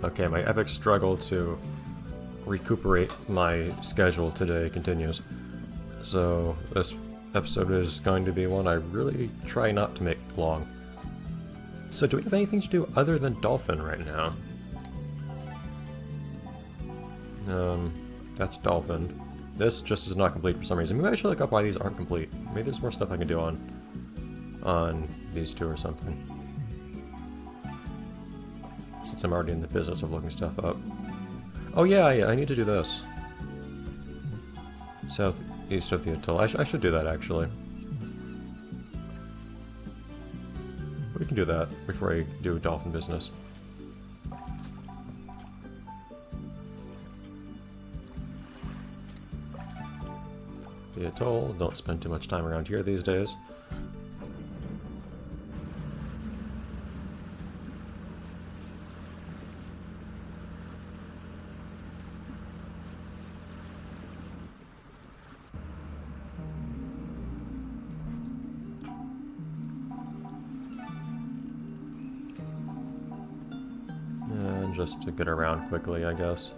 Okay, my epic struggle to recuperate my schedule today continues. So this episode is going to be one I really try not to make long. So do we have anything to do other than Dolphin right now? That's Dolphin. This just is not complete for some reason. Maybe I should look up why these aren't complete. Maybe there's more stuff I can do on these two or something. Since I'm already in the business of looking stuff up. Oh yeah, I need to do this. Southeast of the atoll. I should do that actually. We can do that before I do dolphin business. The atoll. Don't spend too much time around here these days. And just to get around quickly, I guess.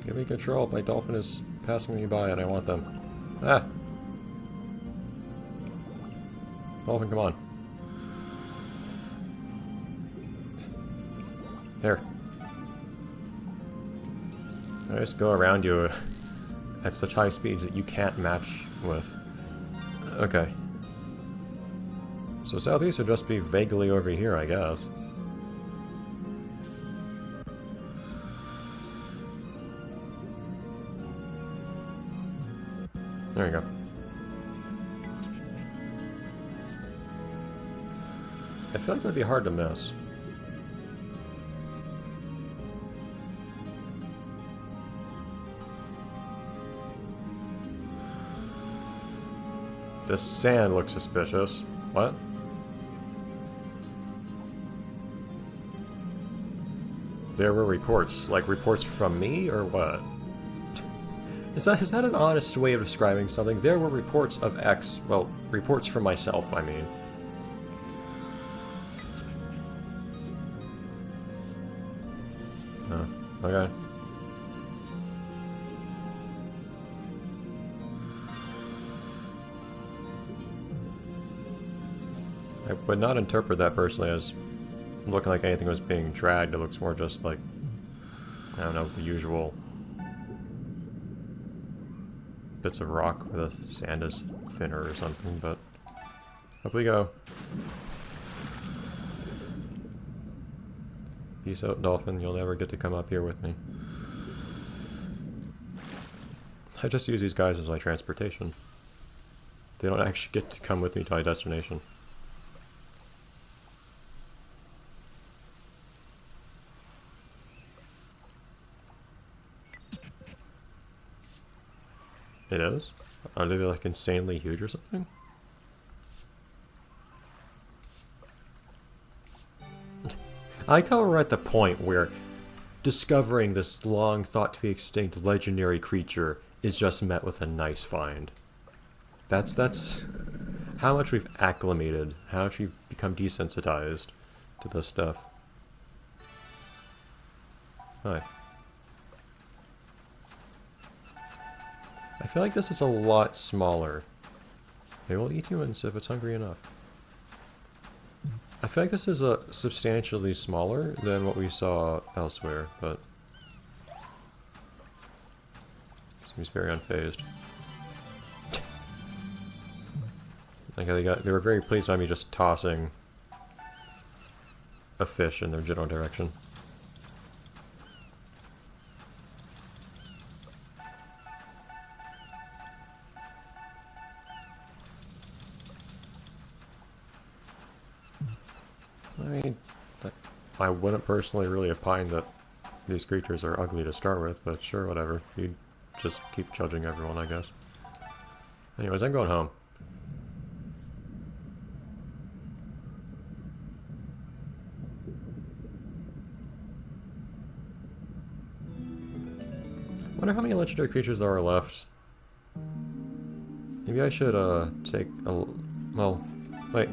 Give me control. My dolphin is passing me by and I want them. Ah! Dolphin, come on. There. I just go around you at such high speeds that you can't match with. Okay. So southeast would just be vaguely over here, I guess. There you go. I feel like it would be hard to miss. This sand looks suspicious. What? There were reports. Like reports from me, or what? Is that an honest way of describing something? There were reports of X. Well, reports from myself, I mean. Oh, okay. I would not interpret that personally as looking like anything was being dragged. It looks more just like, I don't know, the usual bits of rock where the sand is thinner or something, but up we go. Peace out, dolphin. You'll never get to come up here with me. I just use these guys as my transportation. They don't actually get to come with me to my destination. It is? Are they like insanely huge or something? I like how we're at the point where discovering this long thought to be extinct legendary creature is just met with a nice find. That's how much we've acclimated, how much we've become desensitized to this stuff. Hi. I feel like this is a lot smaller. They will eat humans if it's hungry enough. I feel like this is substantially smaller than what we saw elsewhere, but seems very unfazed. Like they were very pleased by me just tossing a fish in their general direction. I mean, I wouldn't personally really opine that these creatures are ugly to start with, but sure, whatever. You'd just keep judging everyone, I guess. Anyways, I'm going home. Wonder how many legendary creatures there are left. Maybe I should, take a... Well, wait.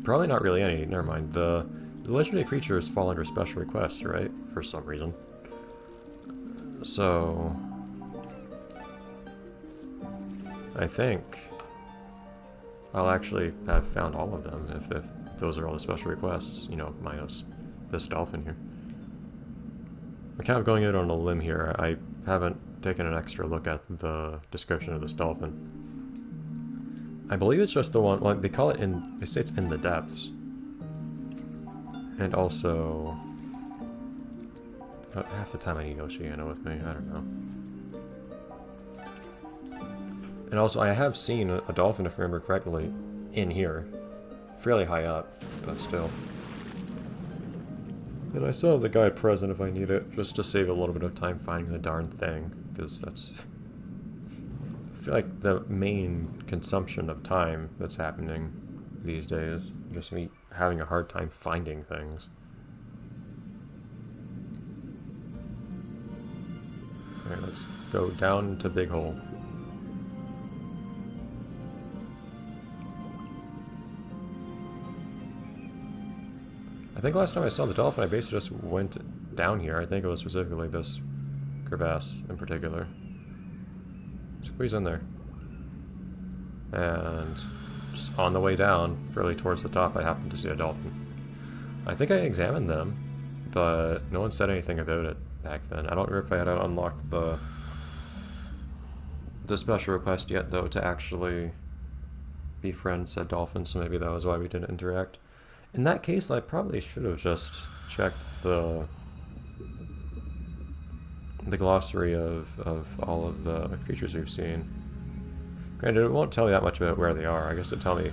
Probably not really any. Never mind. The legendary creatures fall under special requests, right? For some reason. So... I think I'll actually have found all of them if those are all the special requests, you know, minus this dolphin here. I'm kind of going out on a limb here. I haven't taken an extra look at the description of this dolphin. I believe it's just the one, well, they call it in, they say it's in the depths. And also, half the time I need Oceana with me, I don't know. And also, I have seen a dolphin, if I remember correctly, in here. Fairly high up, but still. And I still have the guide present if I need it, just to save a little bit of time finding the darn thing, because that's... I feel like the main consumption of time that's happening these days. Just me having a hard time finding things. Alright, let's go down to Big Hole. I think last time I saw the dolphin, I basically just went down here. I think it was specifically this crevasse in particular. Squeeze in there. And just on the way down, fairly towards the top, I happened to see a dolphin. I think I examined them, but no one said anything about it back then. I don't remember if I had unlocked the special request yet, though, to actually befriend said dolphin, so maybe that was why we didn't interact. In that case, I probably should have just checked the glossary of all of the creatures we've seen. Granted, it won't tell me that much about where they are. I guess it'll tell me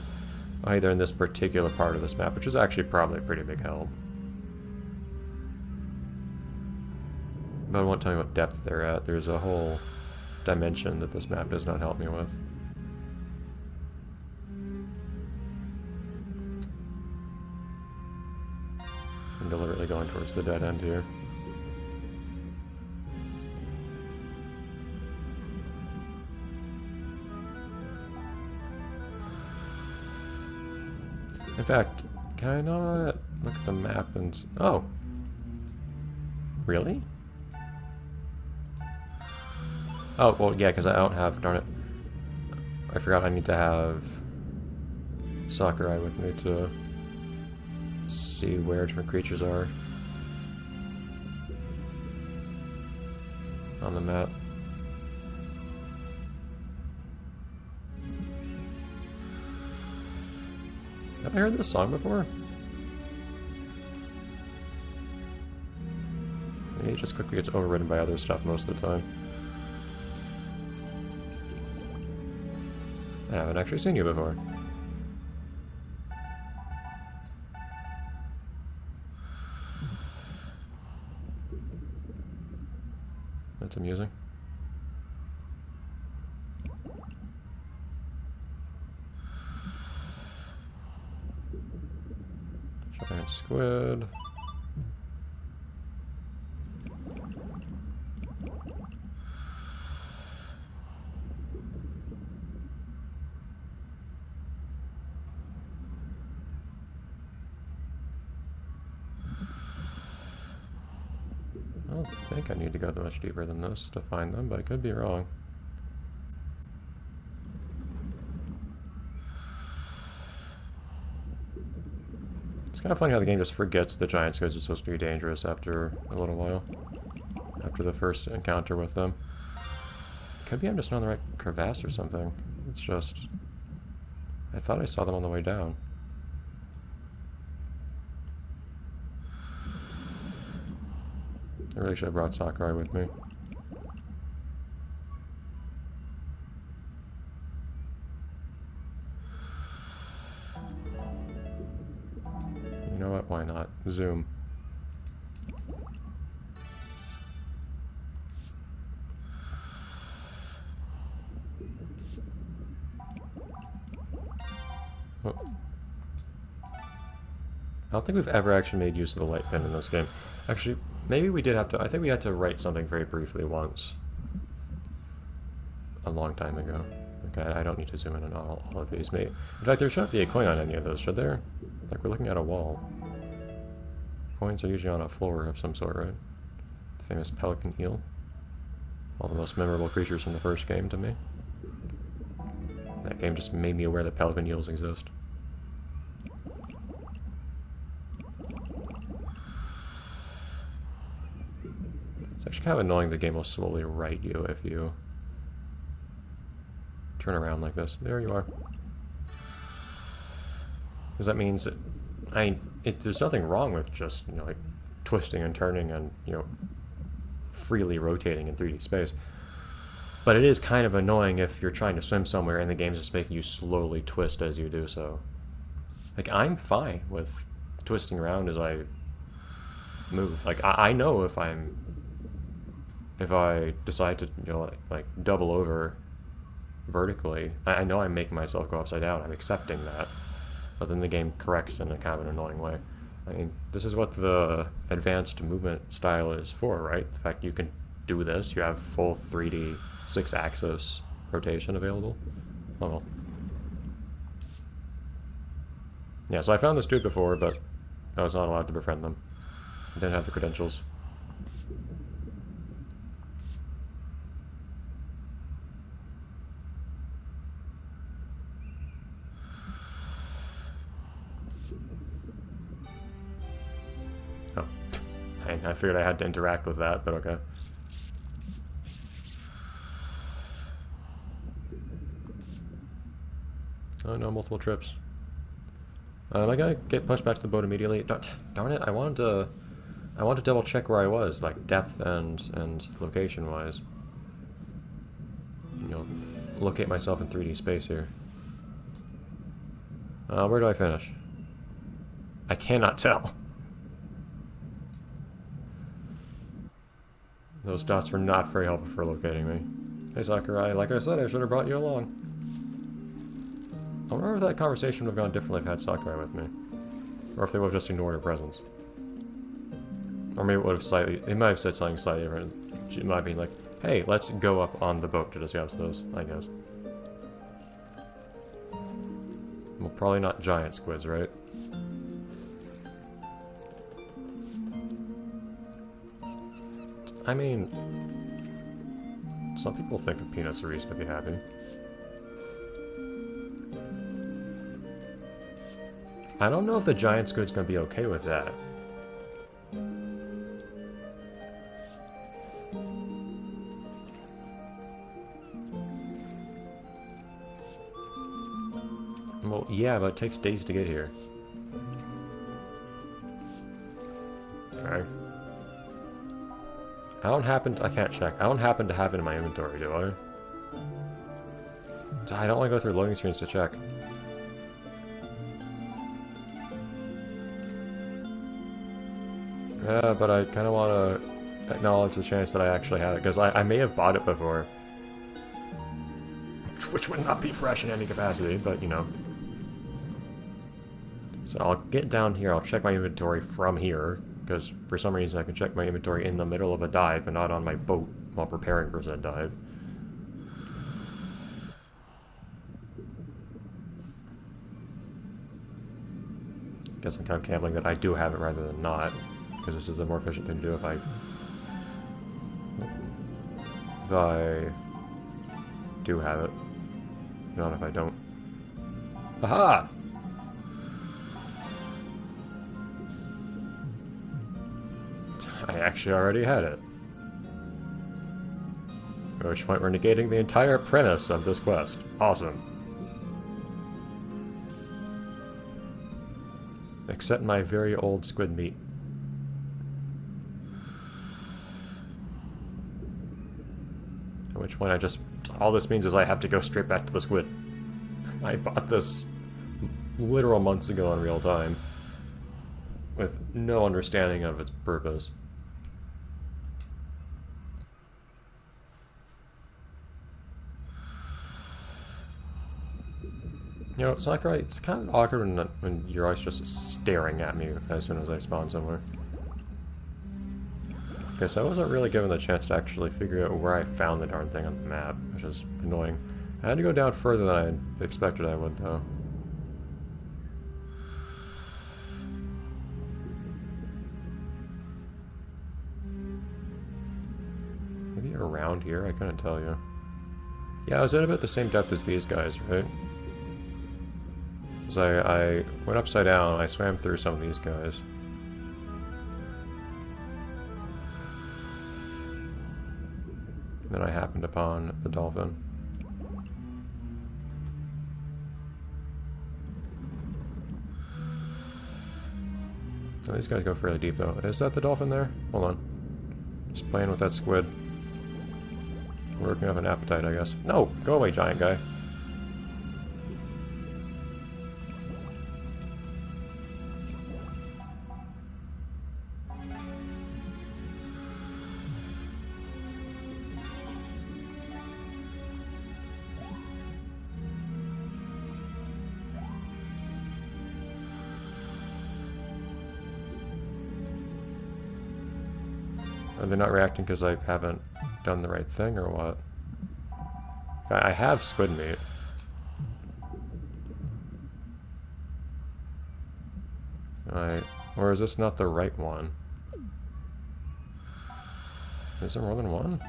either in this particular part of this map, which is actually probably a pretty big help. But it won't tell me what depth they're at. There's a whole dimension that this map does not help me with. I'm deliberately going towards the dead end here. In fact, can I not look at the map and... Oh! Really? Oh, well, yeah, because I don't have... Darn it. I forgot I need to have Sakurai with me to see where different creatures are on the map. Have I heard this song before? Maybe it just quickly gets overridden by other stuff most of the time. I haven't actually seen you before. That's amusing. Giant squid. I don't think I need to go much deeper than this to find them, but I could be wrong. It's kind of funny how the game just forgets the giant squids are supposed to be dangerous after a little while. After the first encounter with them. Could be I'm just not on the right crevasse or something. It's just... I thought I saw them on the way down. I really should have brought Sakurai with me. You know what? Why why not? Zoom. Oh. I don't think we've ever actually made use of the light pen in this game. Actually, maybe we did have to. I think we had to write something very briefly once. A long time ago. Okay, I don't need to zoom in on all of these. Maybe. In fact, there shouldn't be a coin on any of those, should there? Like, we're looking at a wall. Coins are usually on a floor of some sort, right? The famous pelican eel. All the most memorable creatures from the first game to me. That game just made me aware that pelican eels exist. It's actually kind of annoying the game will slowly write you if you turn around like this. There you are. Because that means that, there's nothing wrong with just, you know, like, twisting and turning and, you know, freely rotating in 3D space. But it is kind of annoying if you're trying to swim somewhere and the game's just making you slowly twist as you do so. Like, I'm fine with twisting around as I move. Like, I know if I decide to, you know, like double over vertically, I know I'm making myself go upside down. I'm accepting that. But then the game corrects in a kind of an annoying way. I mean, this is what the advanced movement style is for, right? The fact you can do this, you have full 3D 6-axis rotation available. Oh well. Yeah, so I found this dude before, but I was not allowed to befriend them. I didn't have the credentials. Oh. I figured I had to interact with that, but okay. Oh no, multiple trips. Am I gonna get pushed back to the boat immediately? Darn it! I wanted to double check where I was, like depth and location wise. You know, locate myself in 3D space here. Where do I finish? I cannot tell. Those dots were not very helpful for locating me. Hey Sakurai, like I said, I should have brought you along. I wonder if that conversation would have gone differently if I had Sakurai with me. Or if they would have just ignored her presence. Or maybe it would have it might have said something slightly different. She might be like, hey, let's go up on the boat to discuss this, I guess. Well, probably not giant squids, right? I mean, some people think a peanut's a reason to be happy. I don't know if the giant squid's gonna be okay with that. Well, yeah, but it takes days to get here. Okay. I can't check. I don't happen to have it in my inventory, do I? I don't want to go through loading screens to check. Yeah, but I kind of want to acknowledge the chance that I actually have it, because I may have bought it before. Which would not be fresh in any capacity, but you know. So I'll get down here, I'll check my inventory from here, because for some reason I can check my inventory in the middle of a dive and not on my boat while preparing for said dive. Guess I'm kind of gambling that I do have it rather than not, because this is the more efficient thing to do if I do have it. Not if I don't. Aha! I actually already had it. At which point we're negating the entire premise of this quest. Awesome. Except my very old squid meat. At which point all this means is I have to go straight back to the squid. I bought this literal months ago in real time. with no understanding of its purpose. You know, Sakurai, it's kind of awkward when your eyes just staring at me as soon as I spawn somewhere. Okay, so I wasn't really given the chance to actually figure out where I found the darn thing on the map, which is annoying. I had to go down further than I expected I would, though. Maybe around here? I couldn't tell you. Yeah, I was at about the same depth as these guys, right? Because I went upside down, I swam through some of these guys. And then I happened upon the dolphin. Oh, these guys go fairly deep, though. Is that the dolphin there? Hold on. Just playing with that squid. Working up an appetite, I guess. No! Go away, giant guy. Are they not reacting because I haven't done the right thing, or what? I have squid meat. Or is this not the right one? Is there more than one?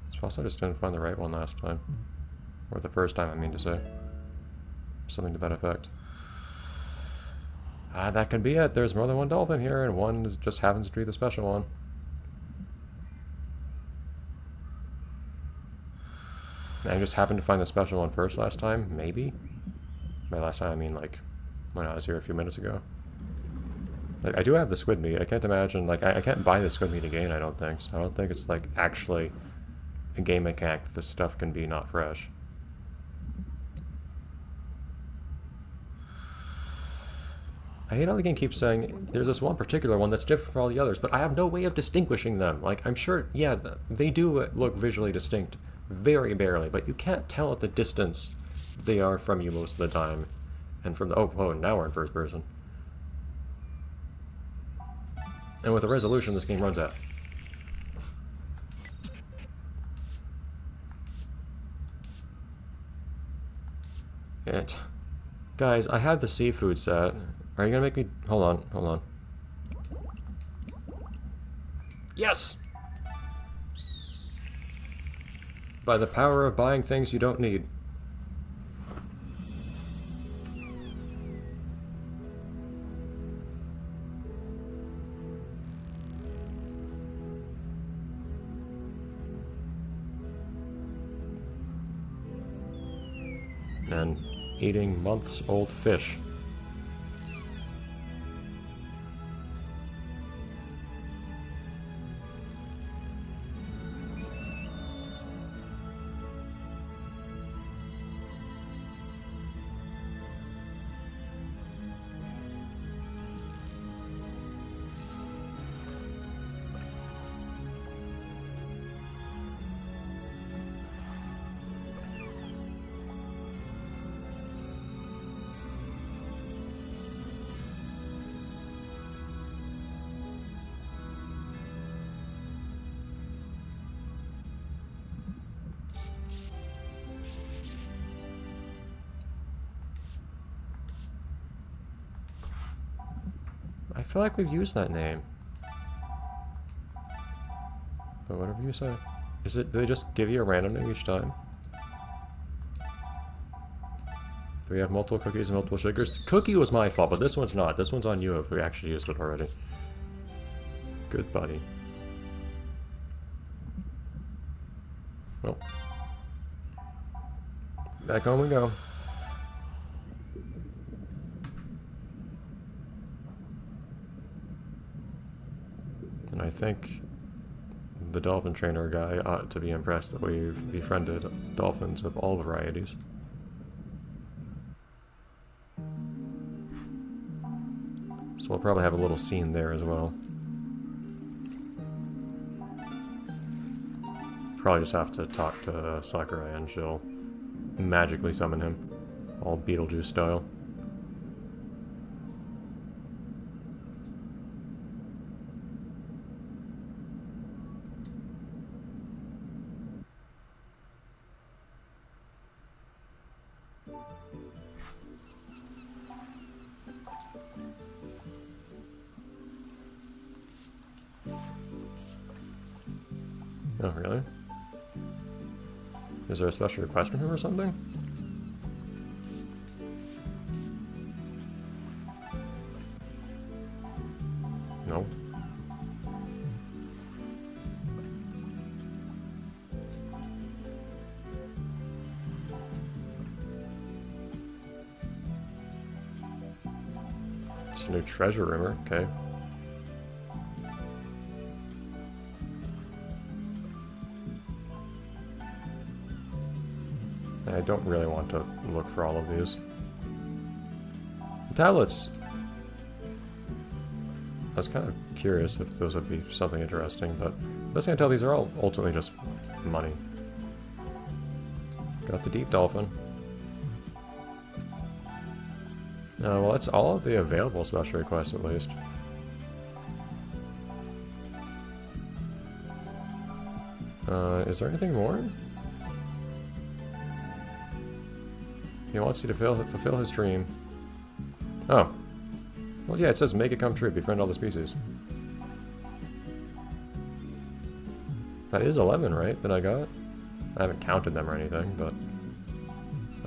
It's possible I just didn't find the right one last time. Or the first time, I mean to say. Something to that effect. Ah, that can be it. There's more than one dolphin here, and one just happens to be the special one. And I just happened to find the special one first last time, maybe? By last time, I mean, like, when I was here a few minutes ago. Like, I do have the squid meat. I can't imagine, like, I can't buy the squid meat again, I don't think. So I don't think it's, like, actually a game mechanic that this stuff can be not fresh. I hate how the game keeps saying, there's this one particular one that's different from all the others, but I have no way of distinguishing them. Like, I'm sure, yeah, they do look visually distinct, very barely, but you can't tell at the distance they are from you most of the time. And from the, oh, now we're in first person. And with the resolution this game runs at. Guys, I had the seafood set. Are you gonna make me... Hold on. Yes! By the power of buying things you don't need. And eating months-old fish. I feel like we've used that name. But whatever you say. Do they just give you a random name each time? Do we have multiple cookies and multiple sugars? The cookie was my fault, but this one's not. This one's on you if we actually used it already. Good buddy. Well. Back home we go. And I think the dolphin trainer guy ought to be impressed that we've befriended dolphins of all varieties. So we'll probably have a little scene there as well. Probably just have to talk to Sakurai and she'll magically summon him, all Beetlejuice style. Oh, really? Is there a special request from him or something? No. It's a new treasure rumor, okay. I don't really want to look for all of these. The tablets... I was kind of curious if those would be something interesting, but best thing I can tell, these are all ultimately just money. Got the deep dolphin. Well, that's all of the available special requests, at least. Is there anything more? He wants you to fulfill his dream. Oh. Well, yeah, it says make it come true, befriend all the species. That is 11, right, that I got? I haven't counted them or anything, but...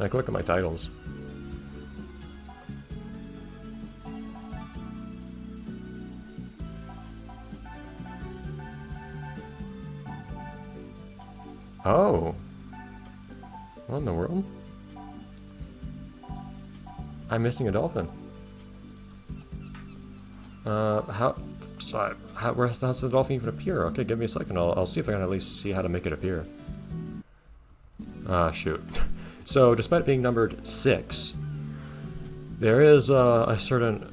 I can look at my titles. Oh! What in the world? I'm missing a dolphin. How's the dolphin even appear? Okay, give me a second. I'll see if I can at least see how to make it appear. Ah, shoot. So, despite being numbered 6, there is a certain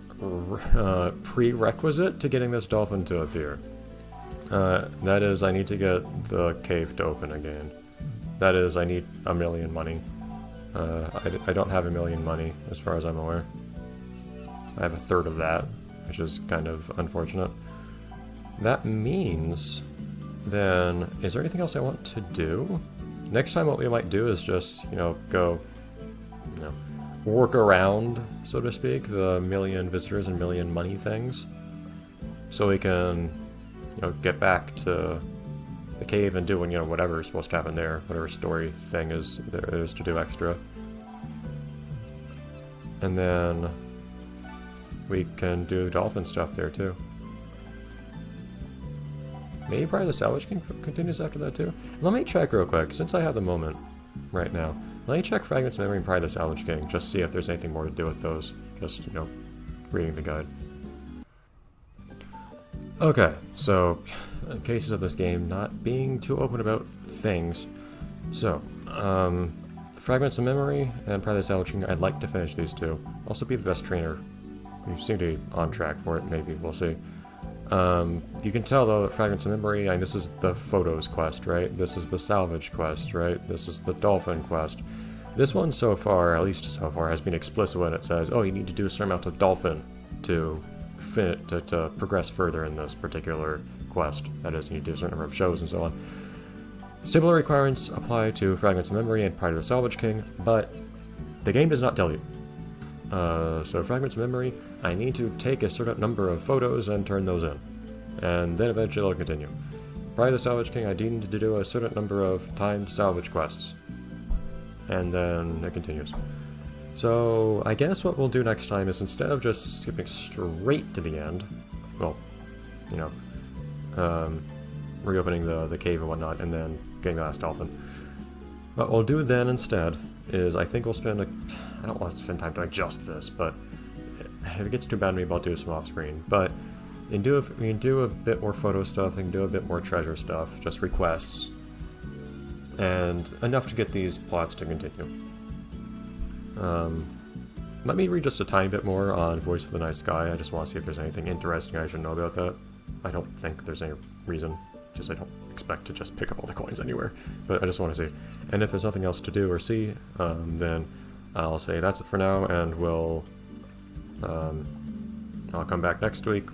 prerequisite to getting this dolphin to appear. That is, I need to get the cave to open again. That is, I need 1,000,000 money. I don't have 1,000,000 money, as far as I'm aware. I have a third of that, which is kind of unfortunate. That means, then, is there anything else I want to do? Next time what we might do is just, go, work around, so to speak, the 1,000,000 visitors and 1,000,000 money things. So we can, get back to the cave and doing, whatever is supposed to happen there, whatever story thing is there is to do extra. And then we can do dolphin stuff there too. Maybe probably the Salvage King continues after that too. Let me check real quick, since I have the moment right now. Let me check Fragments of Memory and probably the Salvage King, just see if there's anything more to do with those. Just, reading the guide. Okay, so cases of this game not being too open about things. So, Fragments of Memory and probably the Salvage King, I'd like to finish these two. Also be the best trainer. We seem to be on track for it, maybe, we'll see. You can tell though that Fragments of Memory, and this is the Photos quest, right? This is the Salvage quest, right? This is the Dolphin quest. This one so far, at least so far, has been explicit when it says, oh, you need to do a certain amount of Dolphin to progress further in this particular quest. That is, you need to do a certain number of shows and so on. Similar requirements apply to Fragments of Memory and Pride of the Salvage King, but the game does not tell you. So Fragments of Memory, I need to take a certain number of photos and turn those in. And then eventually it'll continue. Pride of the Salvage King, I need to do a certain number of timed salvage quests. And then it continues. So I guess what we'll do next time is instead of just skipping straight to the end, well, reopening the cave and whatnot, and then getting the last dolphin. What we'll do then instead is I think we'll spend I don't want to spend time doing just this, but if it gets too bad, maybe I'll do some off-screen. But we can do a bit more photo stuff, we can do a bit more treasure stuff, just requests, and enough to get these plots to continue. Let me read just a tiny bit more on Voice of the Night Sky. I just want to see if there's anything interesting I should know about that. I don't think there's any reason, just I don't expect to just pick up all the coins anywhere, but I just want to see. And if there's nothing else to do or see, then I'll say that's it for now, and I'll come back next week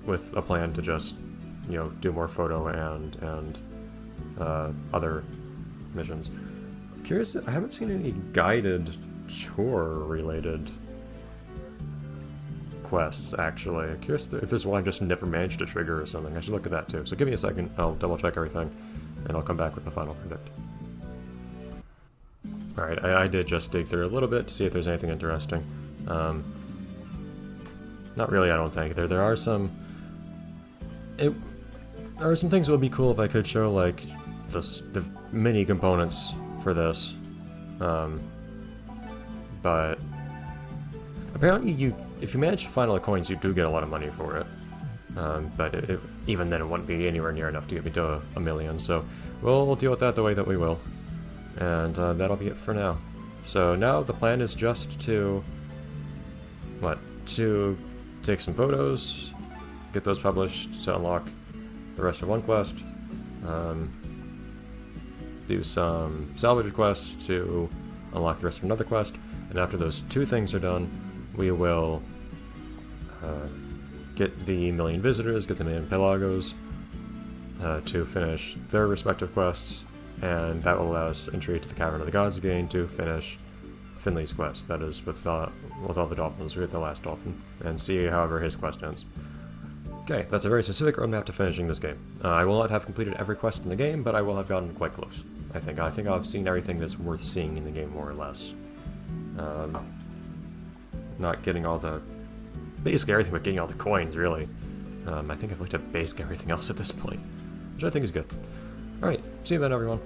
with a plan to just, do more photo and other missions. Curious, I haven't seen any guided tour-related quests, actually. Curious if there's one I just never managed to trigger or something. I should look at that too. So give me a second, I'll double-check everything, and I'll come back with the final verdict. Alright, I did just dig through a little bit to see if there's anything interesting. Not really, I don't think. There are some... There are some things that would be cool if I could show, like, the mini components for this. But apparently if you manage to find all the coins, you do get a lot of money for it. But even then, it wouldn't be anywhere near enough to get me to a million, so we'll deal with that the way that we will. And that'll be it for now. So now the plan is just to... to take some photos, get those published to unlock the rest of one quest, do some salvage quests to unlock the rest of another quest, and after those two things are done, we will get the million visitors, get the million pelagos to finish their respective quests, and that will allow us entry to the Cavern of the Gods again to finish Finley's quest, that is with all the dolphins, we get the last dolphin, and see however his quest ends. Okay, that's a very specific roadmap to finishing this game. I will not have completed every quest in the game, but I will have gotten quite close. I think I've seen everything that's worth seeing in the game, more or less. Not getting all the... basically everything but getting all the coins, really. I think I've looked at basically everything else at this point, which I think is good. Alright, see you then, everyone.